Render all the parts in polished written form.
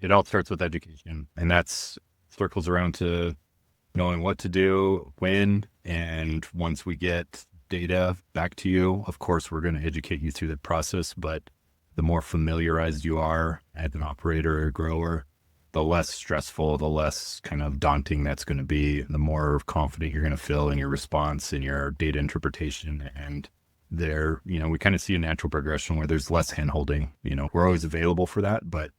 it all starts with education, and that's circles around to knowing what to do, when, and once we get data back to you, of course, we're going to educate you through the process, but the more familiarized you are as an operator or grower, the less stressful, the less kind of daunting that's going to be, the more confident you're going to feel in your response and your data interpretation. And there, we kind of see a natural progression where there's less hand holding. We're always available for that, but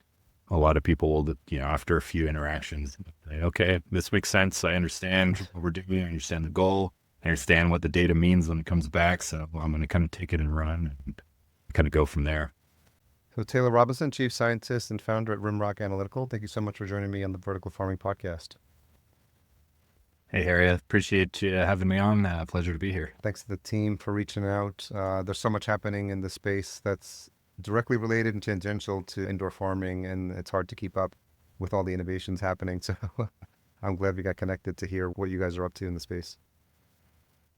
a lot of people will, after a few interactions, say, okay, this makes sense. I understand what we're doing. I understand the goal. I understand what the data means when it comes back. So I'm going to kind of take it and run and kind of go from there. So Taylor Robinson, Chief Scientist and Founder at Rimrock Analytical. Thank you so much for joining me on the Vertical Farming Podcast. Hey, Harry, I appreciate you having me on. Pleasure to be here. Thanks to the team for reaching out. There's so much happening in the space that's directly related and tangential to indoor farming, and it's hard to keep up with all the innovations happening. So I'm glad we got connected to hear what you guys are up to in the space.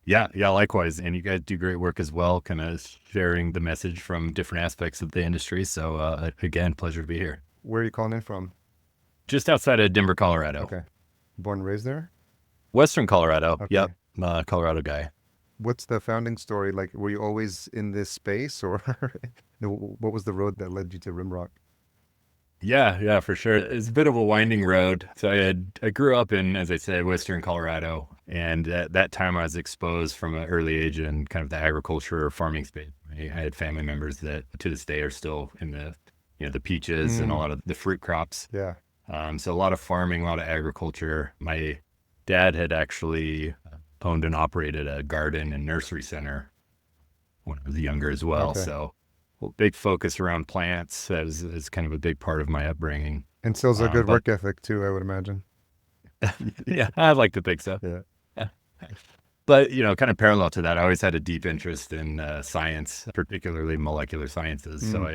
Yeah, likewise. And you guys do great work as well, kind of sharing the message from different aspects of the industry. So again, pleasure to be here. Where are you calling in from? Just outside of Denver, Colorado. Okay. Born and raised there? Western Colorado. Okay. Yep. I'm a Colorado guy. What's the founding story? Like, were you always in this space, or what was the road that led you to Rimrock? Yeah, for sure. It's a bit of a winding road. So I grew up in, as I said, Western Colorado. And at that time I was exposed from an early age in kind of the agriculture or farming space. I had family members that to this day are still in the peaches and a lot of the fruit crops. Yeah. So a lot of farming, a lot of agriculture. My dad had actually owned and operated a garden and nursery center when I was younger as well. Okay. So big focus around plants. That is kind of a big part of my upbringing. And still's a good work ethic too, I would imagine. Yeah, I'd like to think so. Yeah. But, kind of parallel to that, I always had a deep interest in science, particularly molecular sciences. So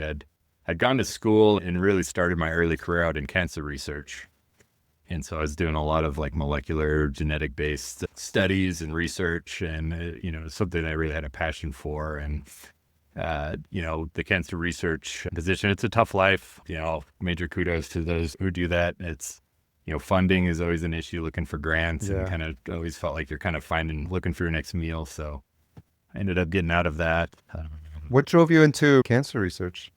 I'd gone to school and really started my early career out in cancer research. And so I was doing a lot of like molecular genetic based studies and research, and, something I really had a passion for. And, the cancer research position, it's a tough life, major kudos to those who do that. It's, funding is always an issue, looking for grants, and kind of always felt like you're kind of looking for your next meal. So I ended up getting out of that. What drove you into cancer research?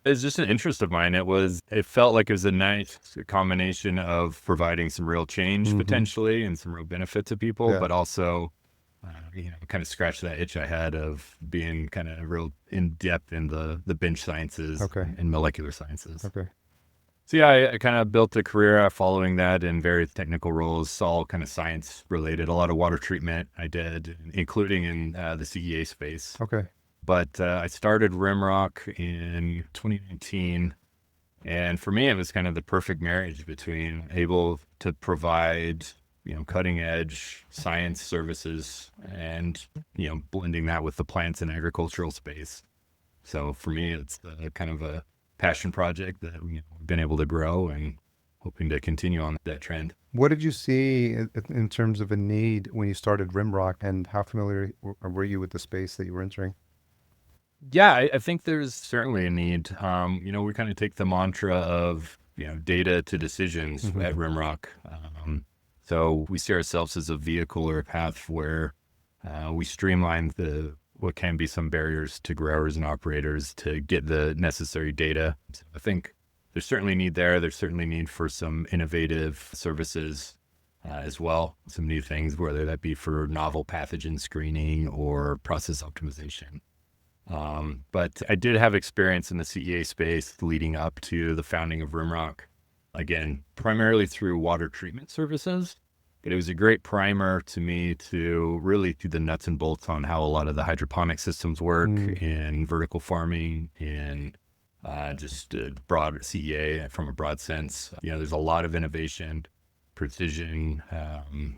It's just an interest of mine. It felt like it was a nice combination of providing some real change potentially and some real benefit to people, but also, kind of scratch that itch I had of being kind of real in depth in the bench sciences and molecular sciences. Okay. So yeah, I kind of built a career following that in various technical roles, all kind of science related, a lot of water treatment I did, including in the CEA space. Okay. But I started Rimrock in 2019. And for me, it was kind of the perfect marriage between able to provide, cutting edge science services and, blending that with the plants and agricultural space. So for me, it's kind of a passion project that we've been able to grow and hoping to continue on that trend. What did you see in terms of a need when you started Rimrock, and how familiar were you with the space that you were entering? Yeah, I think there's certainly a need. We kind of take the mantra of, data to decisions at Rimrock. So we see ourselves as a vehicle or a path where we streamline what can be some barriers to growers and operators to get the necessary data. So I think there's certainly need there. There's certainly need for some innovative services as well. Some new things, whether that be for novel pathogen screening or process optimization. But I did have experience in the CEA space leading up to the founding of Rimrock. Again, primarily through water treatment services. But it was a great primer to me to really do the nuts and bolts on how a lot of the hydroponic systems work in vertical farming, in just broad CEA from a broad sense. There's a lot of innovation, precision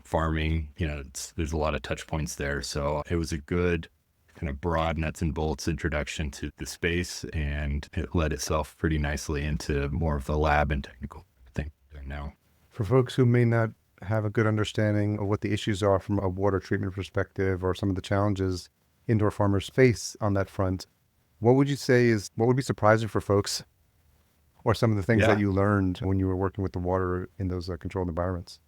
farming. There's a lot of touch points there. So it was a good kind of broad nuts and bolts introduction to the space, and it led itself pretty nicely into more of the lab and technical thing now. For folks who may not have a good understanding of what the issues are from a water treatment perspective, or some of the challenges indoor farmers face on that front, what would you say what would be surprising for folks? or some of the things that Yeah. you learned when you were working with the water in those controlled environments.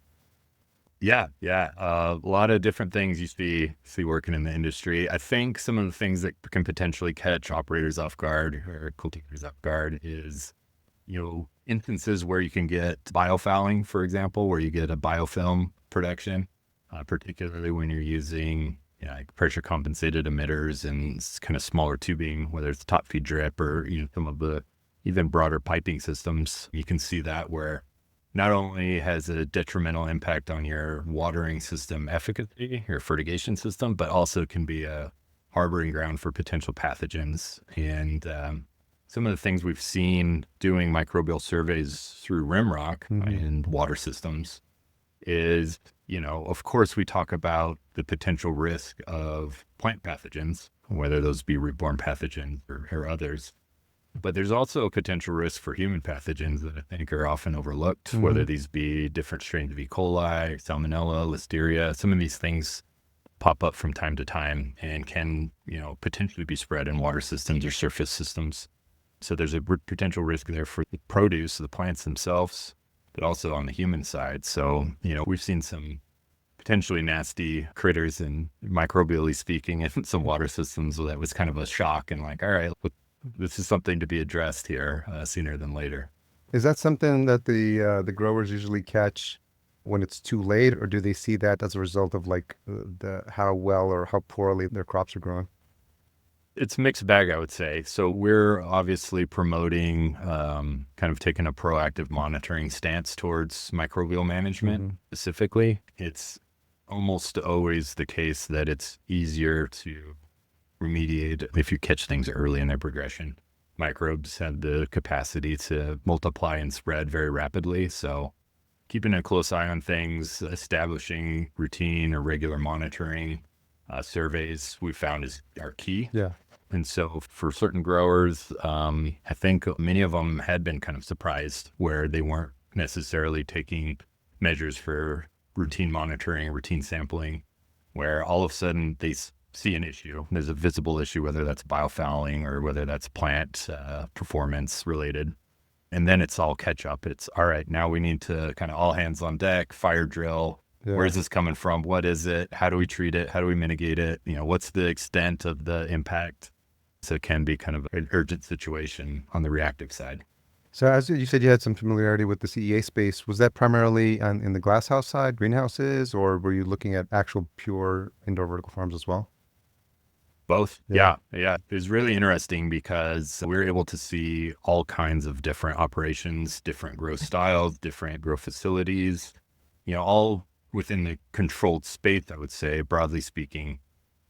Yeah, yeah. A lot of different things you see working in the industry. I think some of the things that can potentially catch operators off guard or cultivators off guard is, instances where you can get biofouling, for example, where you get a biofilm production, particularly when you're using like pressure compensated emitters and kind of smaller tubing, whether it's top feed drip or some of the even broader piping systems. You can see that where not only has a detrimental impact on your watering system efficacy, your fertigation system, but also can be a harboring ground for potential pathogens. And some of the things we've seen doing microbial surveys through Rimrock Hmm. and water systems is, of course, we talk about the potential risk of plant pathogens, whether those be root-borne pathogens or others. But there's also a potential risk for human pathogens that I think are often overlooked, Hmm. whether these be different strains of E. coli, Salmonella, Listeria. Some of these things pop up from time to time and can, potentially be spread in water systems or surface systems. So there's a potential risk there for the produce, the plants themselves, but also on the human side. So, we've seen some potentially nasty critters and microbially speaking in some water systems. So that was kind of a shock and like, all right, look, this is something to be addressed here sooner than later. Is that something that the growers usually catch when it's too late, or do they see that as a result of like the how well or how poorly their crops are growing? It's a mixed bag, I would say. So we're obviously promoting kind of taking a proactive monitoring stance towards microbial management Hmm. specifically. It's almost always the case that it's easier to remediate if you catch things early in their progression. Microbes have the capacity to multiply and spread very rapidly. So keeping a close eye on things, establishing routine or regular monitoring surveys we found is our key. Yeah. And so for certain growers, I think many of them had been kind of surprised where they weren't necessarily taking measures for routine monitoring, routine sampling, where all of a sudden they see an issue. There's a visible issue, whether that's biofouling or whether that's plant performance related. And then it's all catch up. It's all right. Now we need to kind of all hands on deck, fire drill. Yeah. Where's this coming from? What is it? How do we treat it? How do we mitigate it? What's the extent of the impact? So it can be kind of an urgent situation on the reactive side. So as you said, you had some familiarity with the CEA space. Was that primarily in the glasshouse side, greenhouses, or were you looking at actual pure indoor vertical farms as well? Both. Yeah. Yeah. Yeah. It was really interesting because we were able to see all kinds of different operations, different growth styles, different growth facilities, all within the controlled space, I would say, broadly speaking.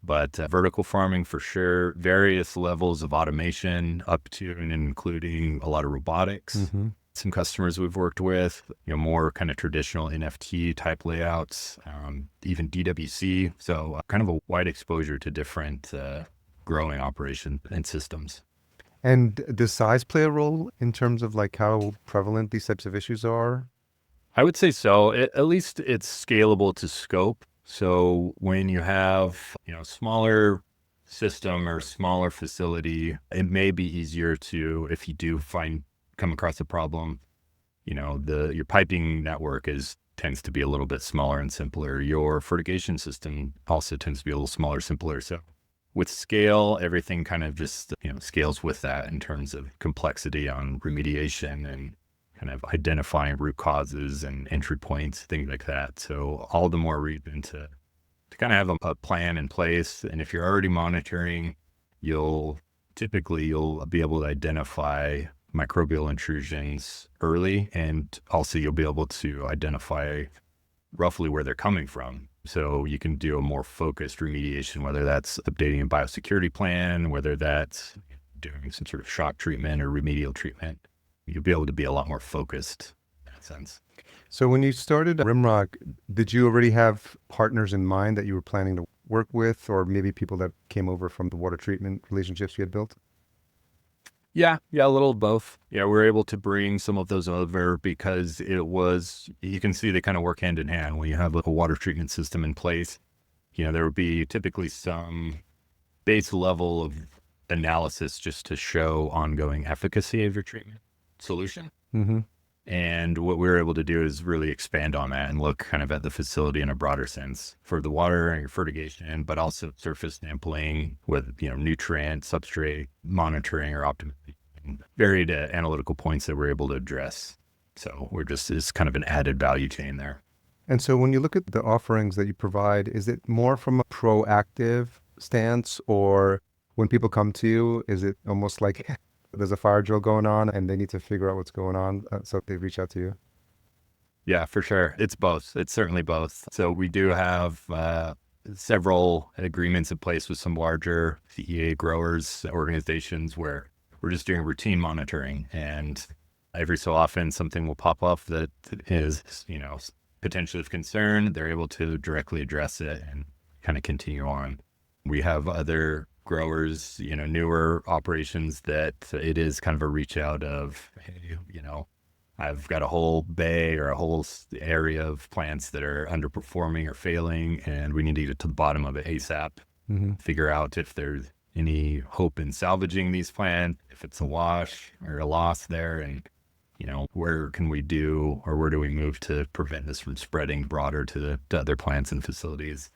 But vertical farming for sure, various levels of automation up to and including a lot of robotics. Hmm. Some customers we've worked with, more kind of traditional NFT type layouts, even DWC. So kind of a wide exposure to different growing operations and systems. And does size play a role in terms of like how prevalent these types of issues are? I would say so. At least it's scalable to scope. So when you have, smaller system or smaller facility, it may be easier to, if you do come across a problem, your piping network tends to be a little bit smaller and simpler. Your fertigation system also tends to be a little smaller, simpler. So with scale, everything kind of just, scales with that in terms of complexity on remediation and kind of identifying root causes and entry points, things like that. So all the more reason to kind of have a plan in place. And if you're already monitoring, you'll you'll be able to identify microbial intrusions early, and also you'll be able to identify roughly where they're coming from. So you can do a more focused remediation, whether that's updating a biosecurity plan, whether that's doing some sort of shock treatment or remedial treatment. You'll be able to be a lot more focused in that sense. So when you started Rimrock, did you already have partners in mind that you were planning to work with, or maybe people that came over from the water treatment relationships you had built? Yeah, yeah, a little of both. Yeah, we're able to bring some of those over because you can see they kind of work hand in hand. When you have a water treatment system in place, there would be typically some base level of analysis just to show ongoing efficacy of your treatment. solution. Mm-hmm. And what we were able to do is really expand on that and look kind of at the facility in a broader sense for the water and fertigation, but also surface sampling with, nutrient, substrate monitoring or optimization, varied analytical points that we're able to address. So it's kind of an added value chain there. And so when you look at the offerings that you provide, is it more from a proactive stance, or when people come to you, is it almost like there's a fire drill going on and they need to figure out what's going on, so they reach out to you? Yeah, for sure. It's both. It's certainly both. So we do have several agreements in place with some larger CEA growers organizations where we're just doing routine monitoring, and every so often something will pop up that is, potentially of concern. They're able to directly address it and kind of continue on. We have other growers, newer operations that it is kind of a reach out of, hey, I've got a whole bay or a whole area of plants that are underperforming or failing, and we need to get to the bottom of it ASAP, Mm-hmm. figure out if there's any hope in salvaging these plants, if it's a wash or a loss there, and, where can we do or where do we move to prevent this from spreading broader to other plants and facilities.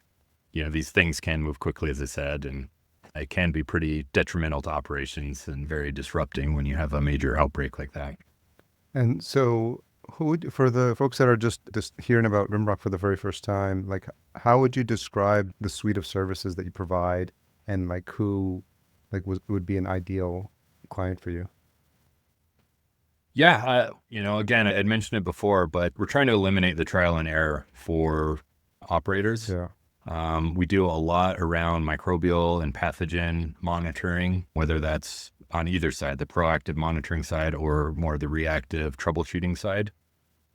These things can move quickly, as I said, and it can be pretty detrimental to operations and very disrupting when you have a major outbreak like that. And so, for the folks that are just hearing about Rimrock for the very first time, like, how would you describe the suite of services that you provide, and like who, like, would be an ideal client for you? Yeah, again, I had mentioned it before, but we're trying to eliminate the trial and error for operators. Yeah. We do a lot around microbial and pathogen monitoring, whether that's on either side, the proactive monitoring side or more the reactive troubleshooting side.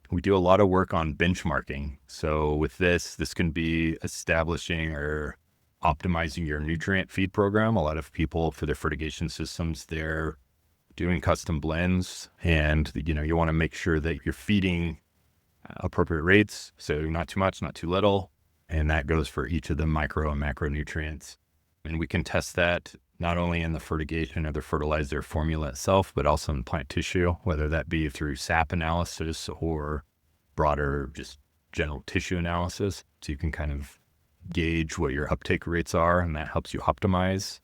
We do a lot of work on benchmarking. So with this can be establishing or optimizing your nutrient feed program. A lot of people for their fertigation systems, they're doing custom blends, and you want to make sure that you're feeding appropriate rates. So not too much, not too little. And that goes for each of the micro and macronutrients. And we can test that not only in the fertigation or the fertilizer formula itself, but also in plant tissue, whether that be through sap analysis or broader just general tissue analysis. So you can kind of gauge what your uptake rates are, and that helps you optimize.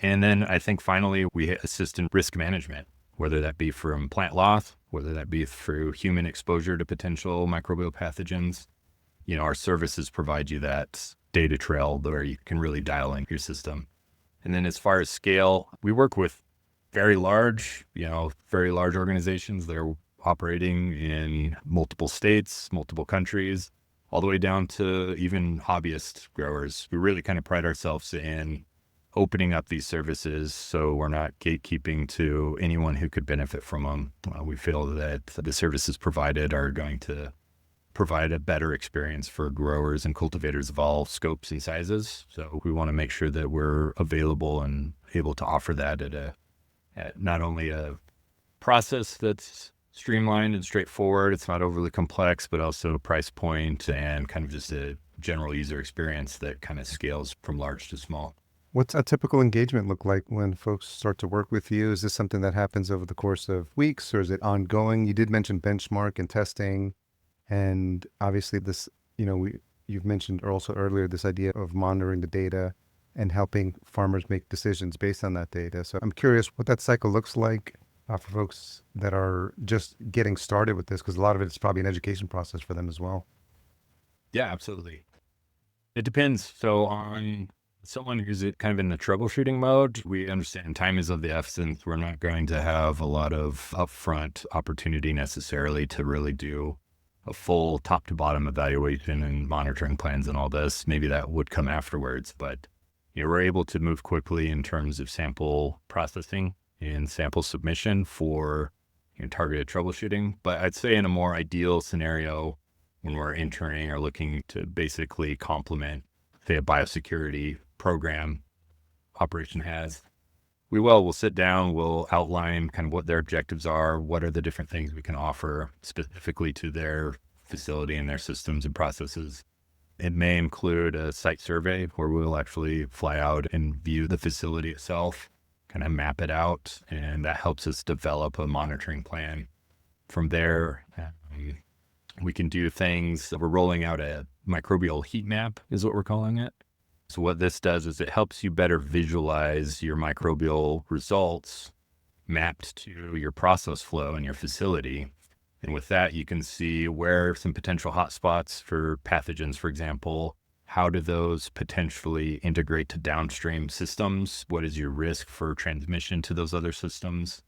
And then I think finally we assist in risk management, whether that be from plant loss, whether that be through human exposure to potential microbial pathogens. Our services provide you that data trail where you can really dial in your system. And then as far as scale, we work with very large organizations that are operating in multiple states, multiple countries, all the way down to even hobbyist growers. We really kind of pride ourselves in opening up these services so we're not gatekeeping to anyone who could benefit from them. We feel that the services provided are going to provide a better experience for growers and cultivators of all scopes and sizes. So we want to make sure that we're available and able to offer that at not only a process that's streamlined and straightforward, it's not overly complex, but also a price point and kind of just a general user experience that kind of scales from large to small. What's a typical engagement look like when folks start to work with you? Is this something that happens over the course of weeks, or is it ongoing? You did mention benchmark and testing, and obviously this, you've mentioned also earlier this idea of monitoring the data and helping farmers make decisions based on that data. So I'm curious what that cycle looks like for folks that are just getting started with this, because a lot of it is probably an education process for them as well. Yeah, absolutely. It depends. So on someone who's kind of in the troubleshooting mode, we understand time is of the essence. We're not going to have a lot of upfront opportunity necessarily to really do a full top to bottom evaluation and monitoring plans and all this. Maybe that would come afterwards, but we're able to move quickly in terms of sample processing and sample submission for targeted troubleshooting. But I'd say in a more ideal scenario, when we're entering or looking to basically complement, say, a biosecurity program operation has, we'll sit down, we'll outline kind of what their objectives are, what are the different things we can offer specifically to their facility and their systems and processes. It may include a site survey where we'll actually fly out and view the facility itself, kind of map it out, and that helps us develop a monitoring plan. From there, we can do things. We're rolling out a microbial heat map, is what we're calling it. So what this does is it helps you better visualize your microbial results mapped to your process flow in your facility. And with that, you can see where some potential hotspots for pathogens, for example, how do those potentially integrate to downstream systems? What is your risk for transmission to those other systems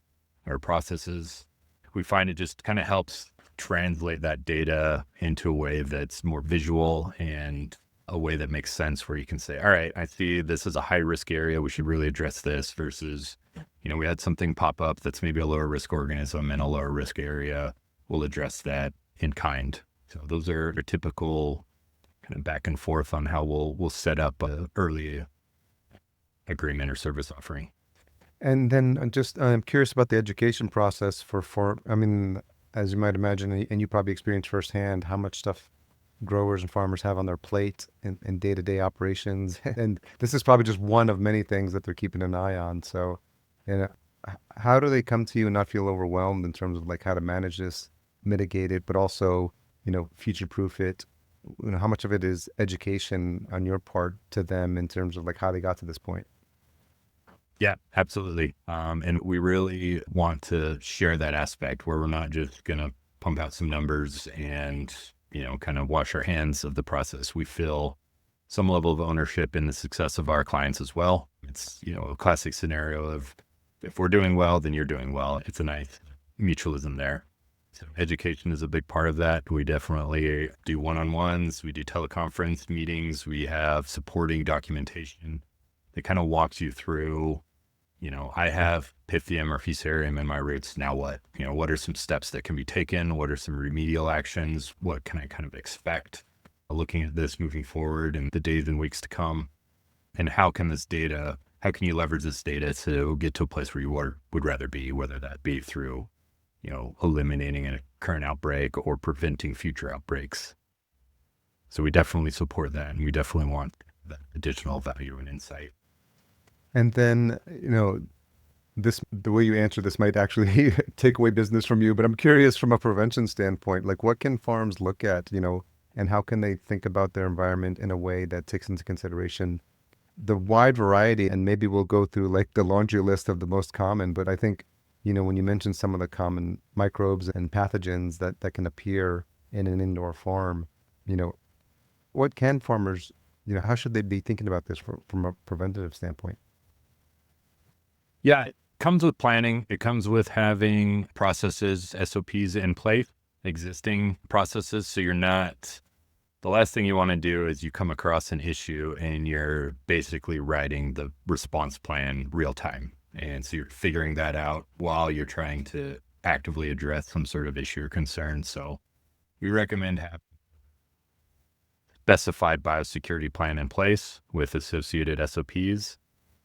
or processes? We find it just kind of helps translate that data into a way that's more visual and a way that makes sense, where you can say, all right, I see this is a high risk area. We should really address this versus, we had something pop up that's maybe a lower risk organism in a lower risk area. We'll address that in kind. So those are the typical kind of back and forth on how we'll set up a early agreement or service offering. And then I'm curious about the education process I mean, as you might imagine, and you probably experienced firsthand how much stuff growers and farmers have on their plate in day-to-day operations. And this is probably just one of many things that they're keeping an eye on. So, how do they come to you and not feel overwhelmed in terms of like how to manage this, mitigate it, but also, future-proof it? How much of it is education on your part to them in terms of like how they got to this point? Yeah, absolutely. And we really want to share that aspect where we're not just going to pump out some numbers and, kind of wash our hands of the process. We feel some level of ownership in the success of our clients as well. It's, a classic scenario of if we're doing well, then you're doing well. It's a nice mutualism there. So education is a big part of that. We definitely do one-on-ones. We do teleconference meetings. We have supporting documentation that kind of walks you through, I have Pythium or Fusarium in my roots. Now what? What are some steps that can be taken? What are some remedial actions? What can I kind of expect looking at this moving forward in the days and weeks to come? And how can you leverage this data to get to a place where you would rather be, whether that be through, eliminating a current outbreak or preventing future outbreaks. So we definitely support that, and we definitely want that additional value and insight. And then, the way you answer this might actually take away business from you, but I'm curious from a prevention standpoint, like what can farms look at, and how can they think about their environment in a way that takes into consideration the wide variety? And maybe we'll go through like the laundry list of the most common, but I think, when you mentioned some of the common microbes and pathogens that can appear in an indoor farm, what can farmers, how should they be thinking about this from a preventative standpoint? Yeah, it comes with planning. It comes with having processes, SOPs in place, existing processes. So the last thing you want to do is you come across an issue and you're basically writing the response plan real time. And so you're figuring that out while you're trying to actively address some sort of issue or concern. So we recommend having specified biosecurity plan in place with associated SOPs.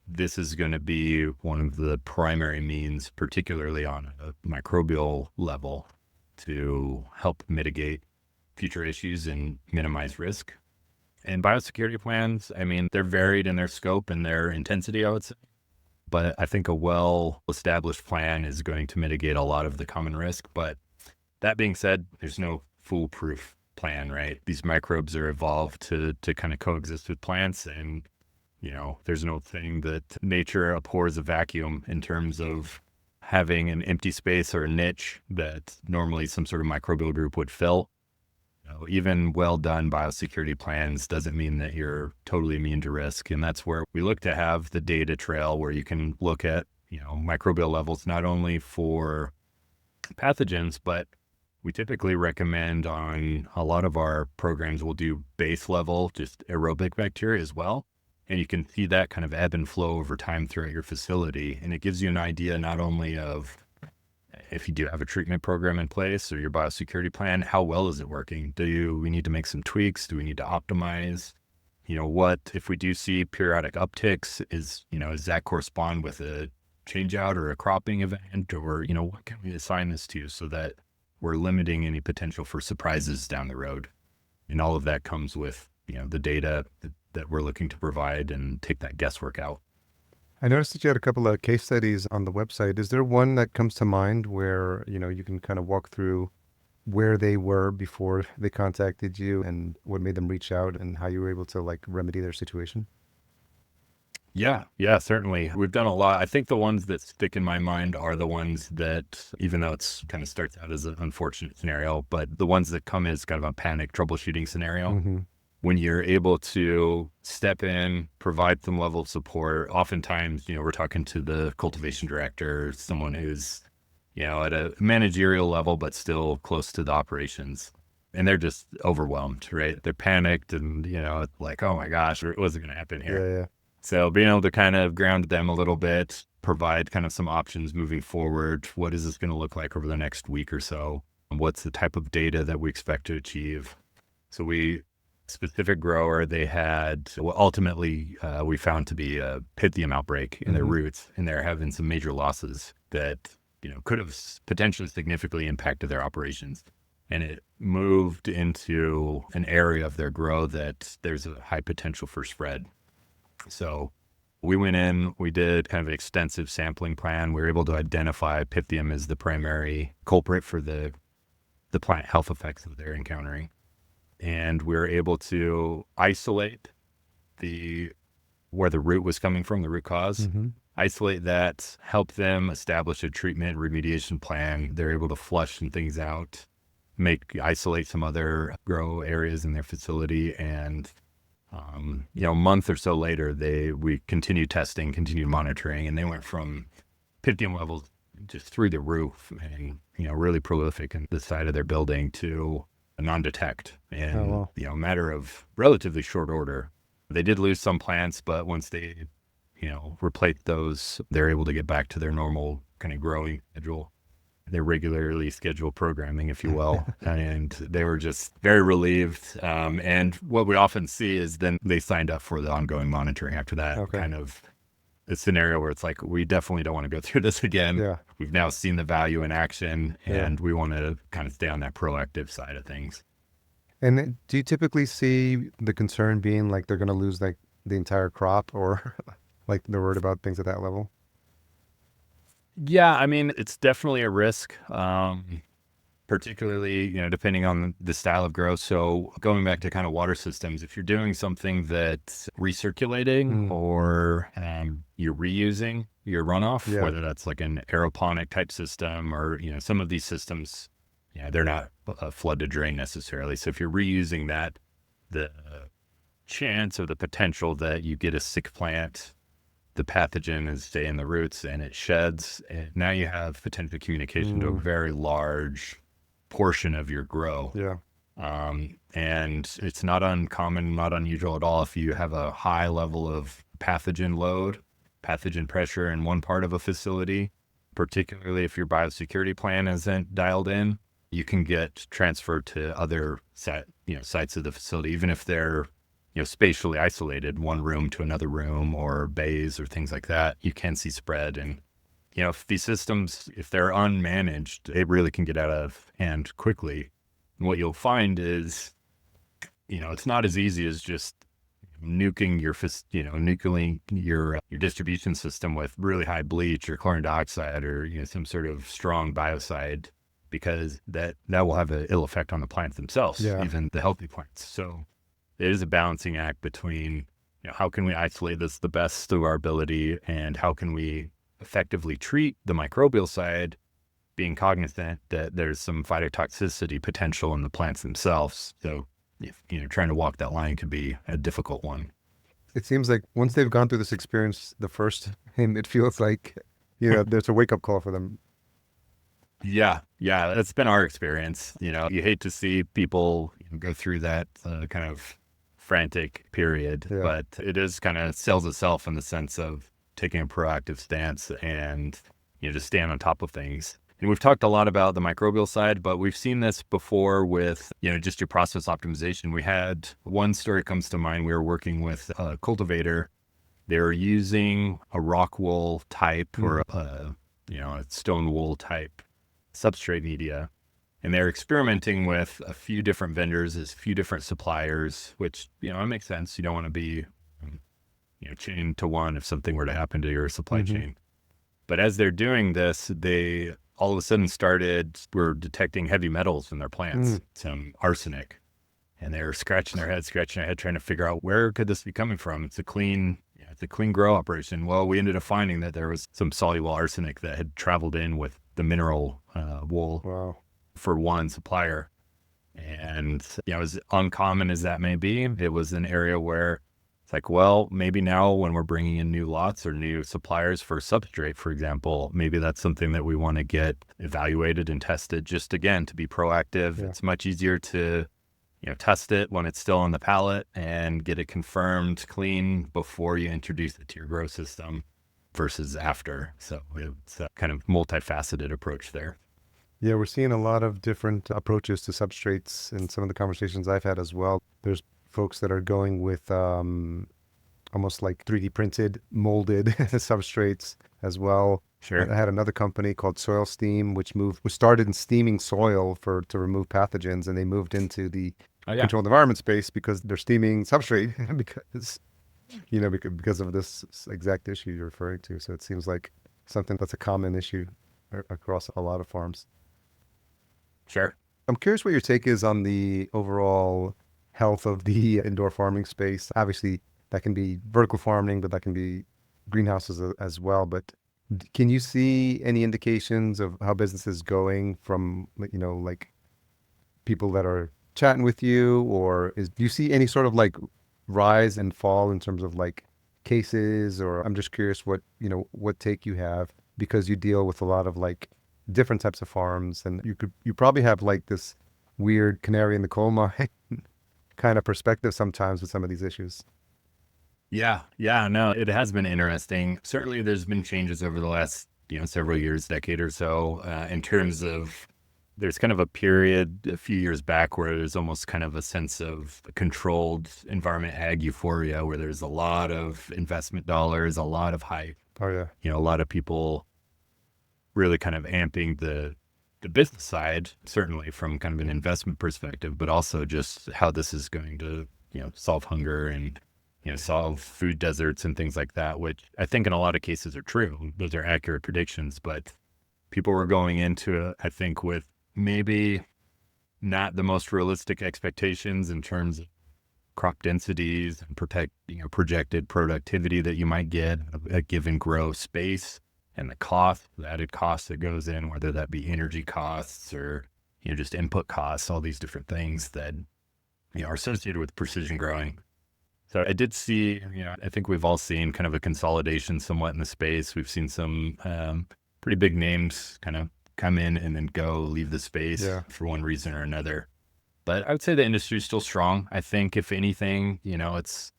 This is going to be one of the primary means, particularly on a microbial level, to help mitigate future issues and minimize risk. And biosecurity plans, they're varied in their scope and their intensity, I would say. But I think a well-established plan is going to mitigate a lot of the common risk. But that being said, there's no foolproof plan, right? These microbes are evolved to kind of coexist with plants, and there's no thing that nature abhors a vacuum in terms of having an empty space or a niche that normally some sort of microbial group would fill. Even well-done biosecurity plans doesn't mean that you're totally immune to risk. And that's where we look to have the data trail where you can look at, microbial levels, not only for pathogens, but we typically recommend on a lot of our programs, we'll do base level, just aerobic bacteria as well. And you can see that kind of ebb and flow over time throughout your facility. And it gives you an idea not only of if you do have a treatment program in place or your biosecurity plan, how well is it working? Do we need to make some tweaks? Do we need to optimize? What if we do see periodic upticks? Does that correspond with a change out or a cropping event? Or, what can we assign this to so that we're limiting any potential for surprises down the road? And all of that comes with, the data that we're looking to provide and take that guesswork out. I noticed that you had a couple of case studies on the website. Is there one that comes to mind where, you can kind of walk through where they were before they contacted you and what made them reach out and how you were able to like remedy their situation? Yeah, yeah, certainly. We've done a lot. I think the ones that stick in my mind are the ones that, even though it's kind of starts out as an unfortunate scenario, but the ones that come as kind of a panic troubleshooting scenario. Mm-hmm. When you're able to step in, provide some level of support, oftentimes, we're talking to the cultivation director, someone who's, at a managerial level, but still close to the operations. And they're just overwhelmed, right? They're panicked and, it's like, oh my gosh, what's going to happen Yeah, here? yeah. So being able to kind of ground them a little bit, provide kind of some options moving forward. What is this going to look like over the next week or so? What's the type of data that we expect to achieve? So specific grower, they had what ultimately we found to be a pythium outbreak in their Mm-hmm. roots, and they're having some major losses that, could have potentially significantly impacted their operations. And it moved into an area of their grow that there's a high potential for spread. So we went in, we did kind of an extensive sampling plan. We were able to identify Pythium as the primary culprit for the plant health effects that they're encountering. And we were able to isolate the where the root was coming from, the root cause, Mm-hmm. isolate that, help them establish a treatment remediation plan. They're able to flush some things out, isolate some other grow areas in their facility, and a month or so later, we continued testing, continued monitoring, and they went from pythium levels just through the roof and, really prolific in the side of their building to a non-detect Oh, in, well. a matter of relatively short order. They did lose some plants, but once they, replaced those, they're able to get back to their normal kind of growing schedule, their regularly scheduled programming, if you will. And they were just very relieved. And what we often see is then they signed up for the ongoing monitoring after that, Okay. kind of a scenario where it's like, we definitely don't want to go through this again. Yeah. We've now seen the value in action, Yeah. and we want to kind of stay on that proactive side of things. And then do you typically see the concern being like they're going to lose like the entire crop or like they're worried about things at that level? Yeah, I mean, it's definitely a risk. Particularly, depending on the style of growth. So going back to kind of water systems, if you're doing something that's recirculating Mm. or you're reusing your runoff, Yeah. whether that's like an aeroponic type system or, some of these systems, they're not a flood to drain necessarily. So if you're reusing that, the chance or the potential that you get a sick plant, the pathogen is stay in the roots and it sheds, and now you have potential communication to a Mm. very large portion of your grow. Yeah. And it's not uncommon, not unusual at all if you have a high level of pathogen load, pathogen pressure in one part of a facility, particularly if your biosecurity plan isn't dialed in, you can get transferred to other sites of the facility, even if they're spatially isolated, one room to another room or bays or things like that. You can see spread. And if these systems, if they're unmanaged, it really can get out of hand quickly. And what you'll find is, it's not as easy as just nuking your distribution system with really high bleach or chlorine dioxide or, some sort of strong biocide, because that will have an ill effect on the plants themselves, Yeah. even the healthy plants. So it is a balancing act between, how can we isolate this the best through our ability, and how can we effectively treat the microbial side, being cognizant that there's some phytotoxicity potential in the plants themselves. So, trying to walk that line could be a difficult one. It seems like once they've gone through this experience the first time, it feels like, there's a wake up call for them. Yeah, yeah, that's been our experience. You hate to see people go through that kind of frantic period, Yeah. but it is kind of sells itself in the sense of taking a proactive stance and, just staying on top of things. And we've talked a lot about the microbial side, but we've seen this before with, just your process optimization. We had one story comes to mind. We were working with a cultivator. They were using a rock wool type or Mm. a stone wool type substrate media. And they're experimenting with a few different vendors, a few different suppliers, which, it makes sense. You don't want to be chain to one if something were to happen to your supply Mm-hmm. chain. But as they're doing this, they all of a sudden were detecting heavy metals in their Mm. plants, some arsenic. And they're scratching their head, trying to figure out where could this be coming from. It's a clean grow operation. Well, we ended up finding that there was some soluble arsenic that had traveled in with the mineral wool Wow. for one supplier. And, as uncommon as that may be, it was an area where it's like, well, maybe now when we're bringing in new lots or new suppliers for substrate, for example, maybe that's something that we want to get evaluated and tested just again to be proactive. Yeah. It's much easier to test it when it's still on the pallet and get it confirmed clean before you introduce it to your grow system versus after. So it's a kind of multifaceted approach there. Yeah, we're seeing a lot of different approaches to substrates in some of the conversations I've had as well. There's folks that are going with almost like 3D printed, molded substrates as well. Sure. I had another company called Soil Steam, which started in steaming soil to remove pathogens, and they moved into the Oh, yeah. controlled environment space because they're steaming substrate because of this exact issue you're referring to. So it seems like something that's a common issue across a lot of farms. Sure. I'm curious what your take is on the overall health of the indoor farming space. Obviously, that can be vertical farming, but that can be greenhouses as well. But can you see any indications of how business is going from, like people that are chatting with you, or do you see any sort of like rise and fall in terms of like cases? Or I'm just curious what take you have, because you deal with a lot of like different types of farms, and you probably have like this weird canary in the coal mine kind of perspective sometimes with some of these issues. Yeah. Yeah. No, it has been interesting. Certainly there's been changes over the last, several years, decade or so, in terms of there's kind of a period a few years back where there's almost kind of a sense of controlled environment ag euphoria, where there's a lot of investment dollars, a lot of hype, Oh yeah. a lot of people really kind of amping the business side, certainly from kind of an investment perspective, but also just how this is going to, solve hunger and, solve food deserts and things like that, which I think in a lot of cases are true. Those are accurate predictions, but people were going into it, I think, with maybe not the most realistic expectations in terms of crop densities and projected productivity that you might get of a given grow space, and the added cost that goes in, whether that be energy costs or just input costs, all these different things that are associated with precision growing. So I did see, I think we've all seen kind of a consolidation somewhat in the space. We've seen some pretty big names kind of come in and then leave the space Yeah. for one reason or another. But I would say the industry is still strong. I think if anything, it's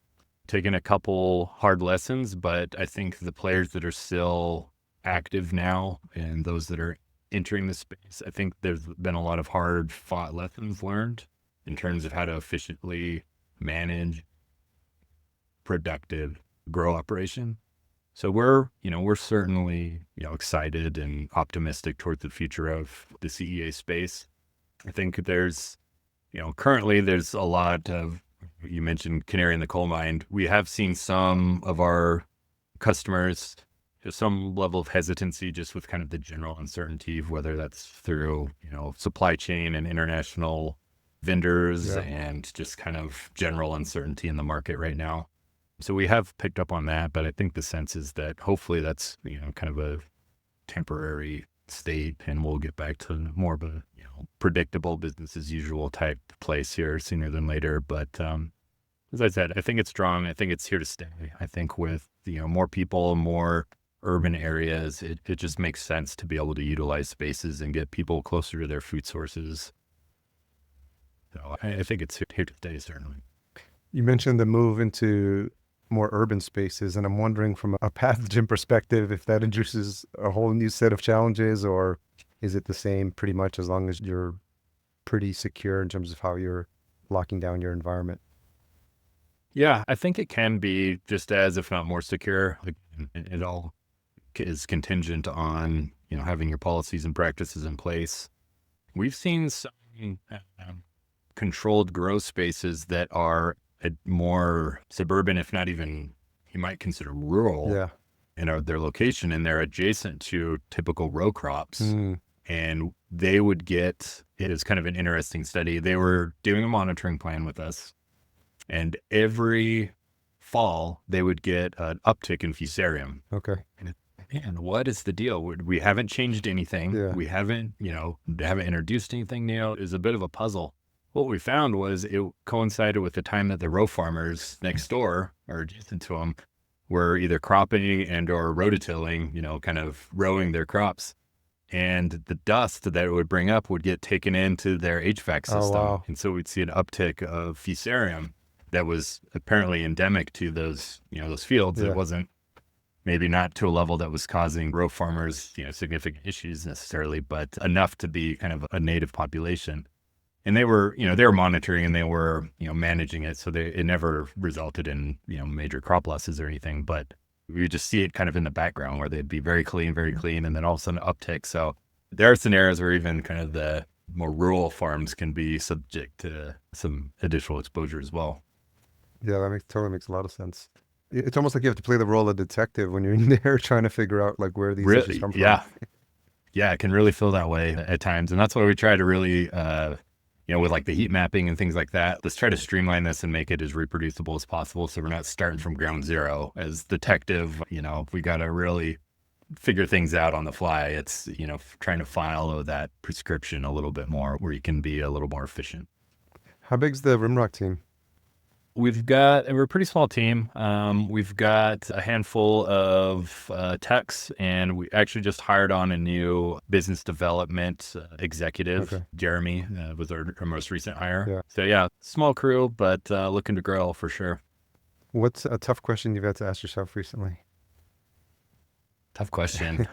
taken a couple hard lessons, but I think the players that are still active now and those that are entering the space, I think there's been a lot of hard fought lessons learned in terms of how to efficiently manage productive grow operation. So we're certainly, excited and optimistic towards the future of the CEA space. I think currently there's a lot of, you mentioned canary in the coal mine. We have seen some of our customers, some level of hesitancy just with kind of the general uncertainty of whether that's through, supply chain and international vendors Yeah. and just kind of general uncertainty in the market right now. So we have picked up on that, but I think the sense is that hopefully that's, kind of a temporary state and we'll get back to more of a, predictable business as usual type place here sooner than later. But as I said, I think it's strong. I think it's here to stay. I think with, more people, more urban areas, it just makes sense to be able to utilize spaces and get people closer to their food sources. So I think it's here to stay, certainly. You mentioned the move into more urban spaces, and I'm wondering from a pathogen perspective if that introduces a whole new set of challenges, or is it the same pretty much as long as you're pretty secure in terms of how you're locking down your environment? Yeah, I think it can be just as, if not more secure. Like, it all is contingent on, having your policies and practices in place. We've seen some controlled grow spaces that are more suburban, if not even, you might consider rural Yeah. in their location, and they're adjacent to typical row crops. Mm. And they would get, it is kind of an interesting study. They were doing a monitoring plan with us, and every fall they would get an uptick in fusarium. Okay. And man, what is the deal? We haven't changed anything. Yeah. We haven't, haven't introduced anything new. It was a bit of a puzzle. What we found was it coincided with the time that the row farmers next door or adjacent to them were either cropping and or rototilling, kind of rowing their crops. And the dust that it would bring up would get taken into their HVAC system. Oh, wow. And so we'd see an uptick of fusarium that was apparently endemic to those, those fields. Yeah. It wasn't, maybe not to a level that was causing row farmers, significant issues necessarily, but enough to be kind of a native population. And they were monitoring and they were, managing it. So it never resulted in, major crop losses or anything, but we would just see it kind of in the background where they'd be very clean, and then all of a sudden uptick. So there are scenarios where even kind of the more rural farms can be subject to some additional exposure as well. Yeah, that totally makes a lot of sense. It's almost like you have to play the role of detective when you're in there trying to figure out like where these issues come from. Yeah, it can really feel that way at times. And that's why we try to really, with like the heat mapping and things like that, let's try to streamline this and make it as reproducible as possible. So we're not starting from ground zero as detective. We got to really figure things out on the fly. It's, trying to follow that prescription a little bit more where you can be a little more efficient. How big's the Rimrock team? We're a pretty small team. We've got a handful of techs, and we actually just hired on a new business development executive. Okay. Jeremy was our most recent hire. Yeah. So yeah, small crew, but looking to grow for sure. What's a tough question you've had to ask yourself recently? Tough question.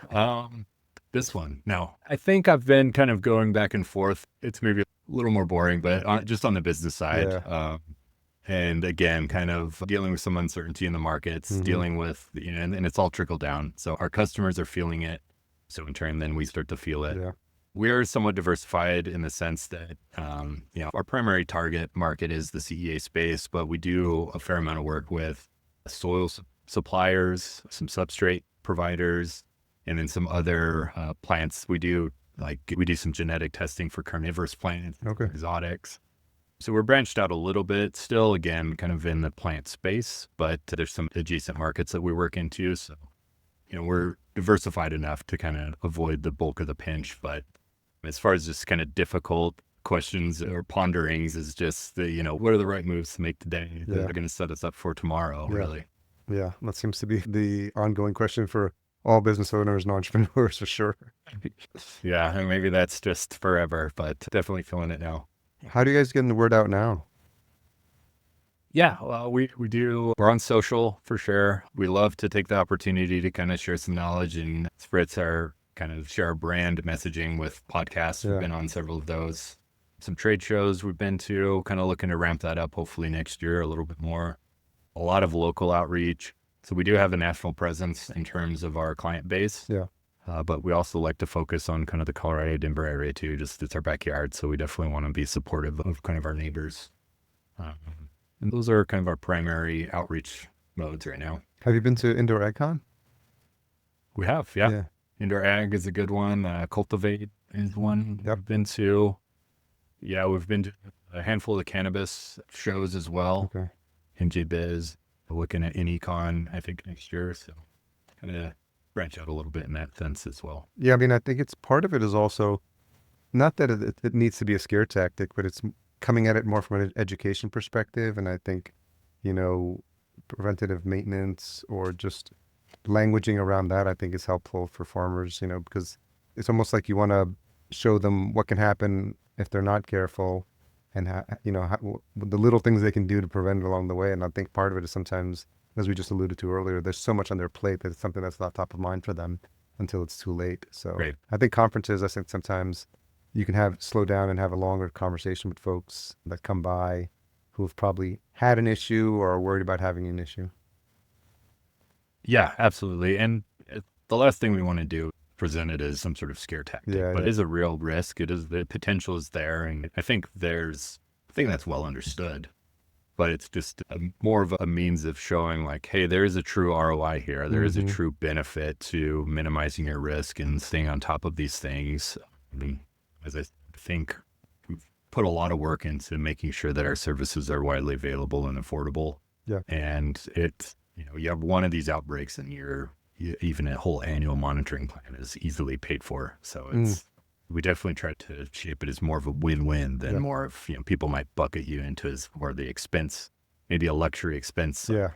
This one. No, I think I've been kind of going back and forth. It's maybe a little more boring, but just on the business side. Yeah. And again, kind of dealing with some uncertainty in the markets, dealing with, and it's all trickle down. So our customers are feeling it. So in turn, then we start to feel it. Yeah. We are somewhat diversified in the sense that, our primary target market is the CEA space, but we do a fair amount of work with soil suppliers, some substrate providers, and then some other plants. We do some genetic testing for carnivorous plants, Okay. exotics. So we're branched out a little bit, still, again, kind of in the plant space, but there's some adjacent markets that we work into. So, we're diversified enough to kind of avoid the bulk of the pinch. But as far as just kind of difficult questions or ponderings is just what are the right moves to make today that are going to set us up for tomorrow, really? Yeah, that seems to be the ongoing question for all business owners and entrepreneurs for sure. Yeah, and maybe that's just forever, but definitely feeling it now. How do you guys get the word out now? Yeah, well, we're on social for sure. We love to take the opportunity to kind of share some knowledge and share our brand messaging with podcasts. Yeah. We've been on several of those. Some trade shows we've been to, kind of looking to ramp that up hopefully next year a little bit more. A lot of local outreach. So we do have a national presence in terms of our client base. Yeah. But we also like to focus on kind of the Colorado Denver area too, just it's our backyard. So we definitely want to be supportive of kind of our neighbors. And those are kind of our primary outreach modes right now. Have you been to Indoor AgCon? We have, yeah. Indoor Ag is a good one. Cultivate is one we've been to. Yeah, we've been to a handful of cannabis shows as well. Okay. MJ Biz, looking at InEcon, I think next year. So kind of branch out a little bit in that sense as well. Yeah, I mean, I think it's part of it is also not that it needs to be a scare tactic, but it's coming at it more from an education perspective. And I think, preventative maintenance or just languaging around that, I think is helpful for farmers, because it's almost like you want to show them what can happen if they're not careful and, the little things they can do to prevent it along the way. And I think part of it is sometimes, as we just alluded to earlier, there's so much on their plate that it's something that's not top of mind for them until it's too late. So Right. I think conferences, I think sometimes you can slow down and have a longer conversation with folks that come by who have probably had an issue or are worried about having an issue. Yeah, absolutely. And the last thing we want to do, present it as some sort of scare tactic, but it is a real risk. It is, the potential is there. And I think that's well understood. but it's just more of a means of showing like, hey, there is a true ROI here. There is a true benefit to minimizing your risk and staying on top of these things. I mean, as I think we've put a lot of work into making sure that our services are widely available and affordable. Yeah. And it's, you have one of these outbreaks and even a whole annual monitoring plan is easily paid for. So we definitely try to shape it as more of a win-win than more of, people might bucket you into as more the expense, maybe a luxury expense. Yeah.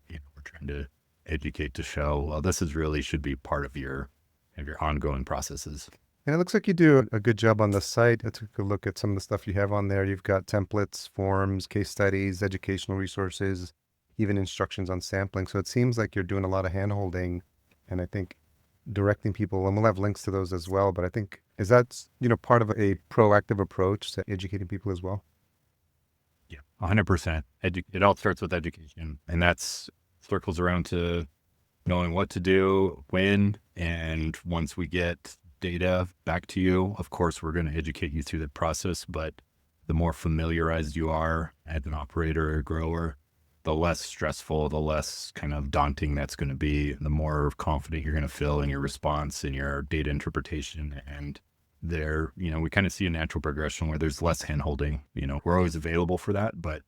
We're trying to educate to show, well, this is really should be part of your ongoing processes. And it looks like you do a good job on the site. I took a look at some of the stuff you have on there. You've got templates, forms, case studies, educational resources, even instructions on sampling. So it seems like you're doing a lot of hand-holding, and I think directing people, and we'll have links to those as well. But I think, is that, part of a proactive approach to educating people as well? Yeah, 100%. It all starts with education, and that's circles around to knowing what to do, when, and once we get data back to you, of course, we're going to educate you through the process, but the more familiarized you are as an operator or grower, the less stressful, the less kind of daunting that's going to be, the more confident you're going to feel in your response and your data interpretation. And there, we kind of see a natural progression where there's less hand-holding. We're always available for that, but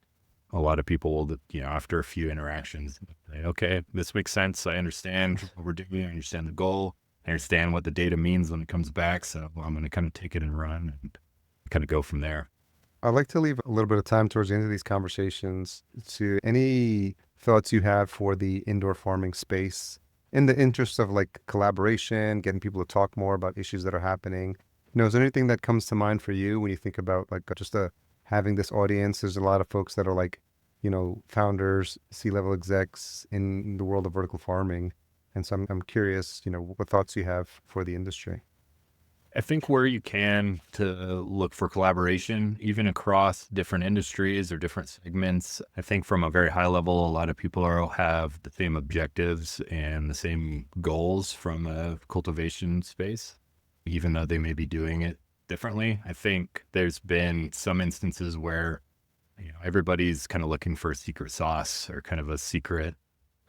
a lot of people will, after a few interactions, say, okay, this makes sense. I understand what we're doing. I understand the goal. I understand what the data means when it comes back. So I'm going to kind of take it and run and kind of go from there. I'd like to leave a little bit of time towards the end of these conversations to any thoughts you have for the indoor farming space in the interest of like collaboration, getting people to talk more about issues that are happening. Is there anything that comes to mind for you when you think about like just having this audience? There's a lot of folks that are like, founders, C-level execs in the world of vertical farming. And so I'm curious, what thoughts you have for the industry. I think where you can to look for collaboration, even across different industries or different segments. I think from a very high level, a lot of people have the same objectives and the same goals from a cultivation space, even though they may be doing it differently. I think there's been some instances where, everybody's kind of looking for a secret sauce or kind of a secret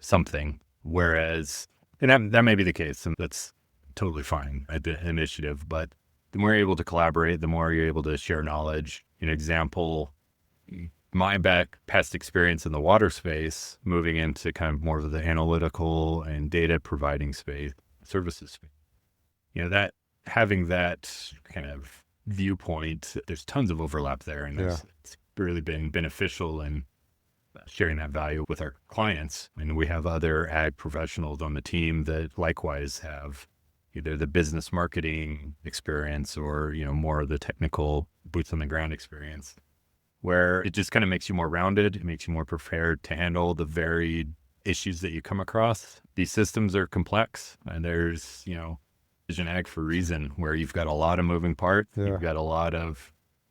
something, whereas, and that may be the case, and that's totally fine at the initiative, but the more you're able to collaborate, the more you're able to share knowledge. An example, my past experience in the water space, moving into kind of more of the analytical and data providing space, services space, that having that kind of viewpoint, there's tons of overlap there, and it's really been beneficial in sharing that value with our clients. And we have other ag professionals on the team that likewise have either the business marketing experience or, more of the technical boots on the ground experience, where it just kind of makes you more rounded. It makes you more prepared to handle the varied issues that you come across. These systems are complex, and there's, precision ag for a reason, where you've got a lot of moving parts. You've got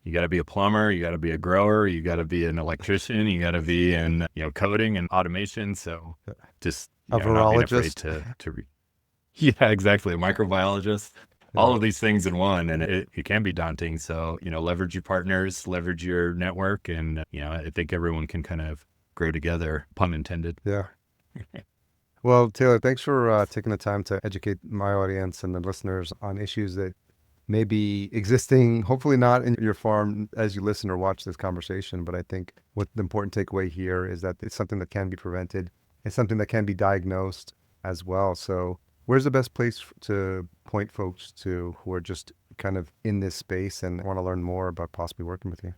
you got to be a plumber, you got to be a grower, you got to be an electrician, you got to be in, coding and automation. So just a virologist. Yeah, exactly. A microbiologist, all of these things in one, and it can be daunting. So, leverage your partners, leverage your network, and, I think everyone can kind of grow together, pun intended. Yeah. Well, Taylor, thanks for taking the time to educate my audience and the listeners on issues that may be existing, hopefully not in your farm as you listen or watch this conversation. But I think what the important takeaway here is that it's something that can be prevented. It's something that can be diagnosed as well. So where's the best place to point folks to who are just kind of in this space and want to learn more about possibly working with you?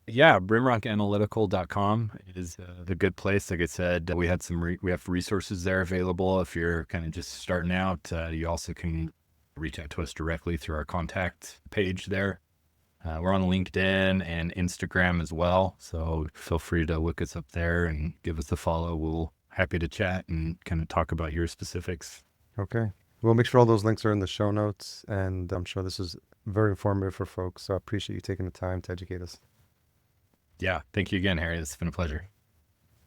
Yeah, rimrockanalytical.com is the good place. Like I said, we had we have resources there available. If you're kind of just starting out, you also can reach out to us directly through our contact page there. We're on LinkedIn and Instagram as well. So feel free to look us up there and give us a follow. We'll happy to chat and kind of talk about your specifics. Okay. We'll make sure all those links are in the show notes, and I'm sure this is very informative for folks. So I appreciate you taking the time to educate us. Yeah. Thank you again, Harry. It's been a pleasure.